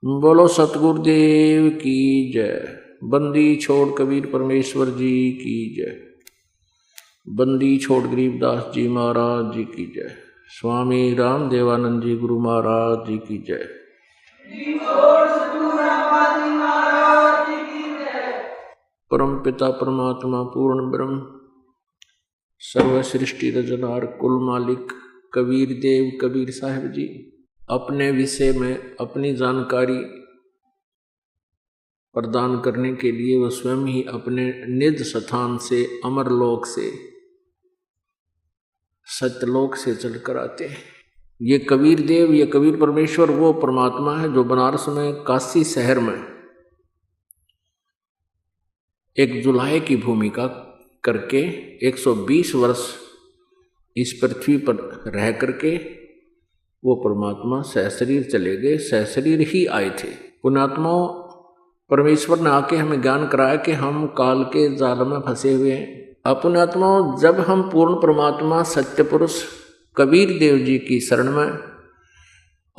बोलो सतगुरुदेव की जय। बंदी छोड़ कबीर परमेश्वर जी की जय। बंदी छोड़ गरीबदास जी महाराज जी की जय। स्वामी राम देवानंद जी गुरु महाराज जी की जय। परम पिता परमात्मा पूर्ण ब्रह्म सर्व सृष्टि रचनार कुल मालिक कबीर देव कबीर साहिब जी अपने विषय में अपनी जानकारी प्रदान करने के लिए वह स्वयं ही अपने निज स्थान से अमरलोक से सत्यलोक से चलकर आते हैं। ये कबीर देव ये कबीर परमेश्वर वो परमात्मा है जो बनारस में काशी शहर में एक जुलाहे की भूमिका करके 120 वर्ष इस पृथ्वी पर रह करके वो परमात्मा सहशरीर चले गए, सहशरीर ही आए थे। पुण्यात्माओं, परमेश्वर ने आके हमें ज्ञान कराया कि हम काल के जाल में फंसे हुए हैं। पुण्यात्माओं, जब हम पूर्ण परमात्मा सत्य पुरुष कबीर देव जी की शरण में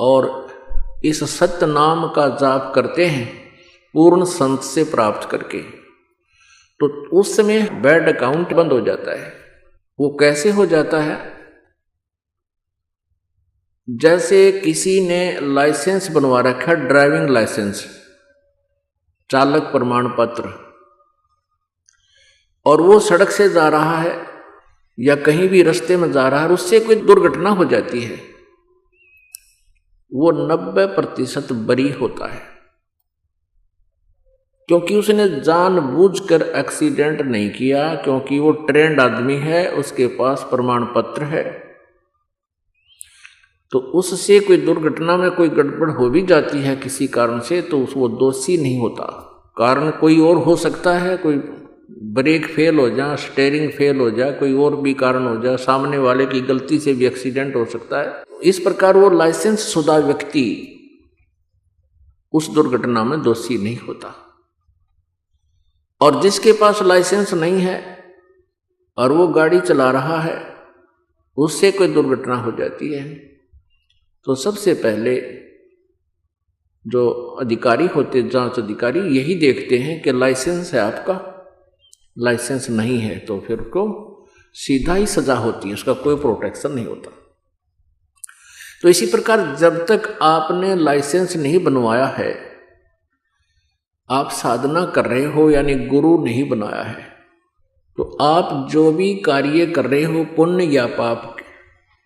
और इस सत्य नाम का जाप करते हैं पूर्ण संत से प्राप्त करके, तो उस समय बैड अकाउंट बंद हो जाता है। वो कैसे हो जाता है? जैसे किसी ने लाइसेंस बनवा रखा, ड्राइविंग लाइसेंस, चालक प्रमाण पत्र, और वो सड़क से जा रहा है या कहीं भी रास्ते में जा रहा है, उससे कोई दुर्घटना हो जाती है, वो 90% बरी होता है, क्योंकि उसने जानबूझकर एक्सीडेंट नहीं किया, क्योंकि वो ट्रेंड आदमी है, उसके पास प्रमाण पत्र है। तो उससे कोई दुर्घटना में कोई गड़बड़ हो भी जाती है किसी कारण से, तो वो दोषी नहीं होता। कारण कोई और हो सकता है, कोई ब्रेक फेल हो जाए, स्टीयरिंग फेल हो जाए, कोई और भी कारण हो जाए, सामने वाले की गलती से भी एक्सीडेंट हो सकता है। इस प्रकार वो लाइसेंस शुदा व्यक्ति उस दुर्घटना में दोषी नहीं होता। और जिसके पास लाइसेंस नहीं है और वो गाड़ी चला रहा है, उससे कोई दुर्घटना हो जाती है, तो सबसे पहले जो अधिकारी होते, जांच अधिकारी, यही देखते हैं कि लाइसेंस है आपका, लाइसेंस नहीं है तो फिर को सीधा ही सजा होती है, उसका कोई प्रोटेक्शन नहीं होता। तो इसी प्रकार जब तक आपने लाइसेंस नहीं बनवाया है, आप साधना कर रहे हो, यानी गुरु नहीं बनाया है, तो आप जो भी कार्य कर रहे हो, पुण्य या पाप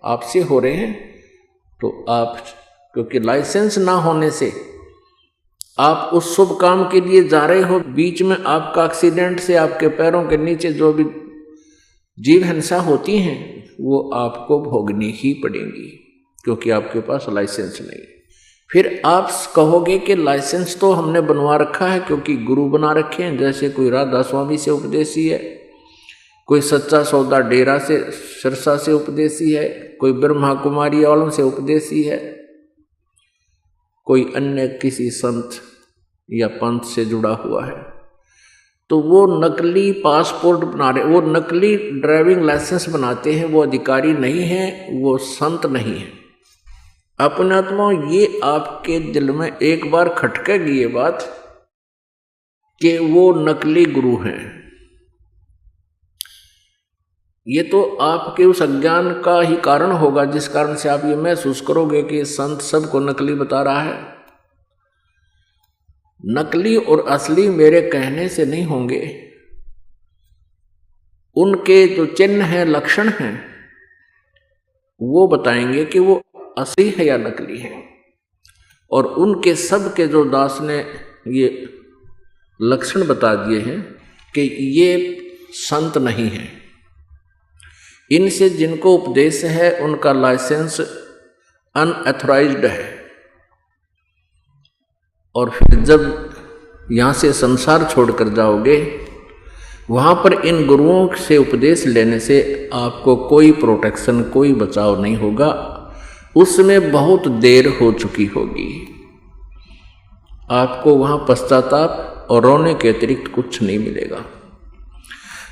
आपसे हो रहे हैं, तो आप, क्योंकि लाइसेंस ना होने से आप उस शुभ काम के लिए जा रहे हो, बीच में आपका एक्सीडेंट से आपके पैरों के नीचे जो भी जीव हिंसा होती हैं वो आपको भोगनी ही पड़ेंगी, क्योंकि आपके पास लाइसेंस नहीं। फिर आप कहोगे कि लाइसेंस तो हमने बनवा रखा है क्योंकि गुरु बना रखे हैं, जैसे कोई राधा स्वामी से उपदेशी है, कोई सच्चा सौदा डेरा से सिरसा से उपदेशी है, कोई ब्रह्मा कुमारी वालों से उपदेशी है, कोई अन्य किसी संत या पंथ से जुड़ा हुआ है, तो वो नकली पासपोर्ट बना रहे, वो नकली ड्राइविंग लाइसेंस बनाते हैं, वो अधिकारी नहीं है, वो संत नहीं है। अपने आत्मा, ये आपके दिल में एक बार खटकेगी ये बात कि वो नकली गुरु हैं, ये तो आपके उस अज्ञान का ही कारण होगा, जिस कारण से आप ये महसूस करोगे कि संत सबको नकली बता रहा है। नकली और असली मेरे कहने से नहीं होंगे, उनके जो चिन्ह हैं, लक्षण हैं, वो बताएंगे कि वो असली है या नकली है। और उनके सब के जो दास ने ये लक्षण बता दिए हैं कि ये संत नहीं है, इनसे जिनको उपदेश है उनका लाइसेंस अनऑथराइज्ड है। और फिर जब यहाँ से संसार छोड़कर जाओगे, वहाँ पर इन गुरुओं से उपदेश लेने से आपको कोई प्रोटेक्शन, कोई बचाव नहीं होगा, उसमें बहुत देर हो चुकी होगी। आपको वहाँ पश्चाताप और रोने के अतिरिक्त कुछ नहीं मिलेगा।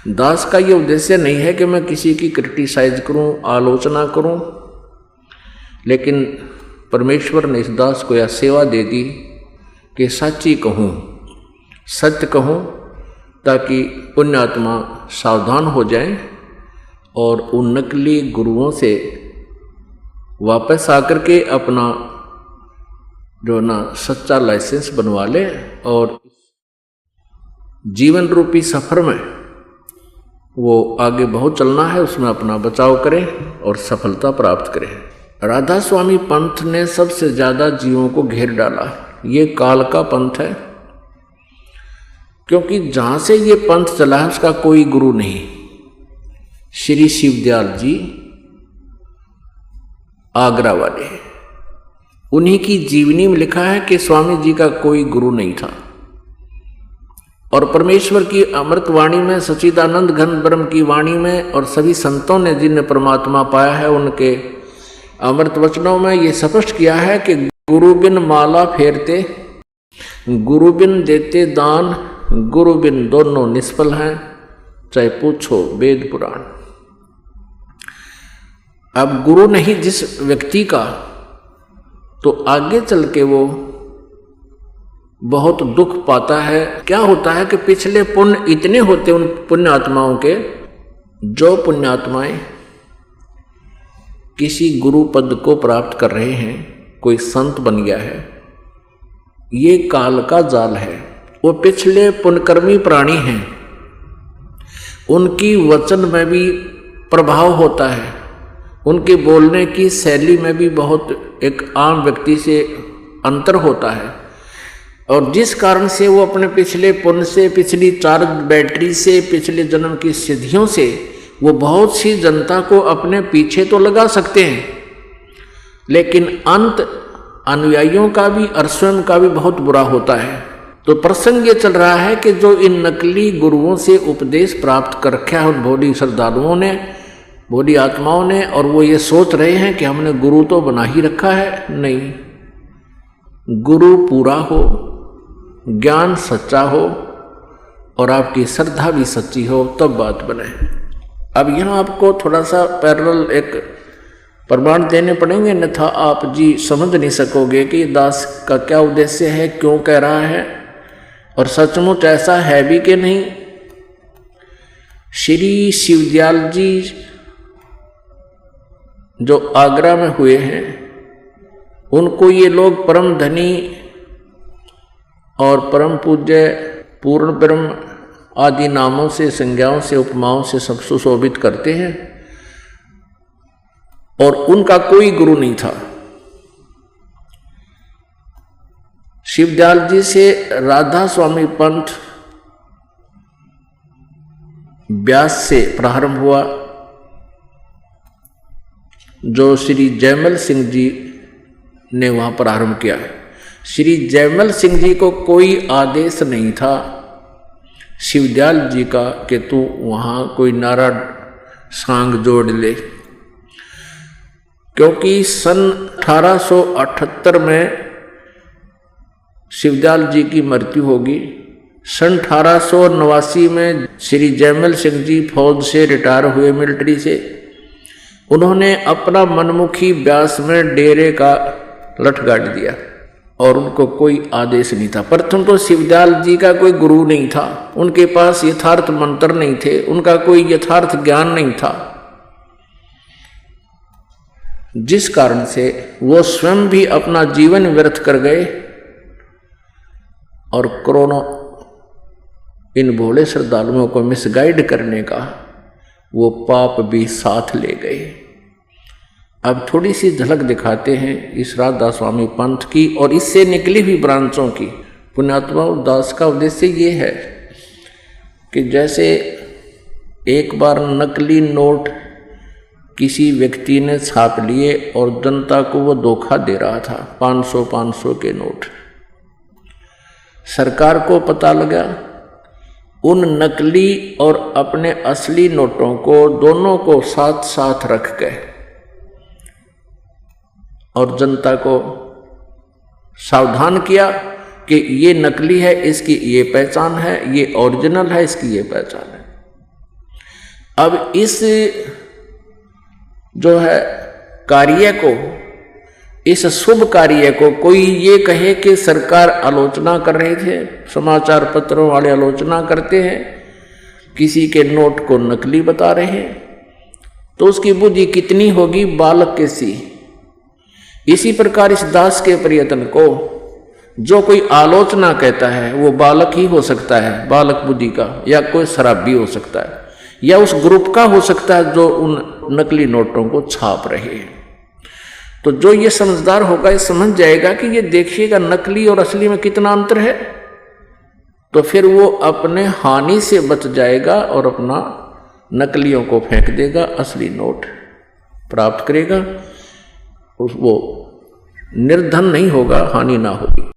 दास का ये उद्देश्य नहीं है कि मैं किसी की क्रिटिसाइज करूं, आलोचना करूं, लेकिन परमेश्वर ने इस दास को यह सेवा दे दी कि सच्ची कहूँ, सत्य कहूँ, ताकि पुण्यात्मा सावधान हो जाएं और उन नकली गुरुओं से वापस आकर के अपना जो ना सच्चा लाइसेंस बनवा ले और जीवन रूपी सफर में वो आगे बहुत चलना है, उसमें अपना बचाव करें और सफलता प्राप्त करें। राधा स्वामी पंथ ने सबसे ज़्यादा जीवों को घेर डाला। ये काल का पंथ है, क्योंकि जहाँ से ये पंथ चला है उसका कोई गुरु नहीं। श्री शिवदयाल जी आगरा वाले, उन्हीं की जीवनी में लिखा है कि स्वामी जी का कोई गुरु नहीं था। और परमेश्वर की अमृत वाणी में, सच्चिदानंद घन ब्रह्म की वाणी में और सभी संतों ने जिन्हें परमात्मा पाया है उनके अमृत वचनों में ये स्पष्ट किया है कि गुरु बिन माला फेरते, गुरु बिन देते दान, गुरु बिन दोनों निष्फल हैं, चाहे पूछो वेद पुराण। अब गुरु नहीं जिस व्यक्ति का, तो आगे चल के वो बहुत दुख पाता है। क्या होता है कि पिछले पुण्य इतने होते उन पुण्य आत्माओं के, जो पुण्यात्माएं किसी गुरु पद को प्राप्त कर रहे हैं, कोई संत बन गया है, ये काल का जाल है। वो पिछले पुण्यकर्मी प्राणी हैं, उनकी वचन में भी प्रभाव होता है, उनके बोलने की शैली में भी बहुत एक आम व्यक्ति से अंतर होता है। और जिस कारण से वो अपने पिछले पुण्य से, पिछली चार्ज बैटरी से, पिछले जन्म की सिद्धियों से वो बहुत सी जनता को अपने पीछे तो लगा सकते हैं, लेकिन अंत अनुयायियों का भी और स्वयं का भी बहुत बुरा होता है। तो प्रसंग ये चल रहा है कि जो इन नकली गुरुओं से उपदेश प्राप्त कर रखा है उन भोली श्रद्धालुओं ने, भोली आत्माओं ने, और वो ये सोच रहे हैं कि हमने गुरु तो बना ही रखा है। नहीं, गुरु पूरा हो, ज्ञान सच्चा हो और आपकी श्रद्धा भी सच्ची हो, तब बात बने। अब यहाँ आपको थोड़ा सा पैरेलल एक प्रमाण देने पड़ेंगे, अन्यथा आप जी समझ नहीं सकोगे कि दास का क्या उद्देश्य है, क्यों कह रहा है और सचमुच ऐसा है भी कि नहीं। श्री शिवदयाल जी जो आगरा में हुए हैं, उनको ये लोग परम धनी और परम पूज्य, पूर्ण ब्रह्म आदि नामों से, संज्ञाओं से, उपमाओं से सब सुशोभित करते हैं, और उनका कोई गुरु नहीं था। शिवदयाल जी से राधा स्वामी पंथ व्यास से प्रारंभ हुआ, जो श्री जयमल सिंह जी ने वहां प्रारंभ किया। श्री जयमल सिंह जी को कोई आदेश नहीं था शिवदयाल जी का कि तू वहां कोई नारा सांग जोड़ ले, क्योंकि सन 1878 में शिवदयाल जी की मृत्यु होगी। सन 1889 में श्री जयमल सिंह जी फौज से रिटायर हुए, मिलिट्री से। उन्होंने अपना मनमुखी व्यास में डेरे का लठ गाड़ दिया और उनको कोई आदेश नहीं था। प्रथम तो शिवदयाल जी का कोई गुरु नहीं था, उनके पास यथार्थ मंत्र नहीं थे, उनका कोई यथार्थ ज्ञान नहीं था, जिस कारण से वो स्वयं भी अपना जीवन व्यर्थ कर गए और करोड़ों इन भोले श्रद्धालुओं को मिसगाइड करने का वो पाप भी साथ ले गए। अब थोड़ी सी झलक दिखाते हैं इस राधा स्वामी पंथ की और इससे निकली हुई ब्रांचों की। पुण्यात्मा दास का उद्देश्य ये है कि जैसे एक बार नकली नोट किसी व्यक्ति ने छाप लिए और जनता को वो धोखा दे रहा था, 500 के नोट। सरकार को पता लगा, उन नकली और अपने असली नोटों को दोनों को साथ साथ रख के और जनता को सावधान किया कि ये नकली है, इसकी ये पहचान है, ये ओरिजिनल है, इसकी ये पहचान है। अब इस जो है कार्य को इस शुभ कार्य को कोई ये कहे कि सरकार आलोचना कर रहे थे, समाचार पत्रों वाले आलोचना करते हैं, किसी के नोट को नकली बता रहे हैं, तो उसकी बुद्धि कितनी होगी बालक के सी। इसी प्रकार इस दास के प्रयत्न को जो कोई आलोचना कहता है वो बालक ही हो सकता है, बालक बुद्धि का, या कोई शराबी हो सकता है, या उस ग्रुप का हो सकता है जो उन नकली नोटों को छाप रहे हैं। तो जो ये समझदार होगा ये समझ जाएगा कि ये देखिएगा नकली और असली में कितना अंतर है, तो फिर वो अपने हानि से बच जाएगा और अपना नकलियों को फेंक देगा, असली नोट प्राप्त करेगा, वो निर्धन नहीं होगा, हानि ना होगी।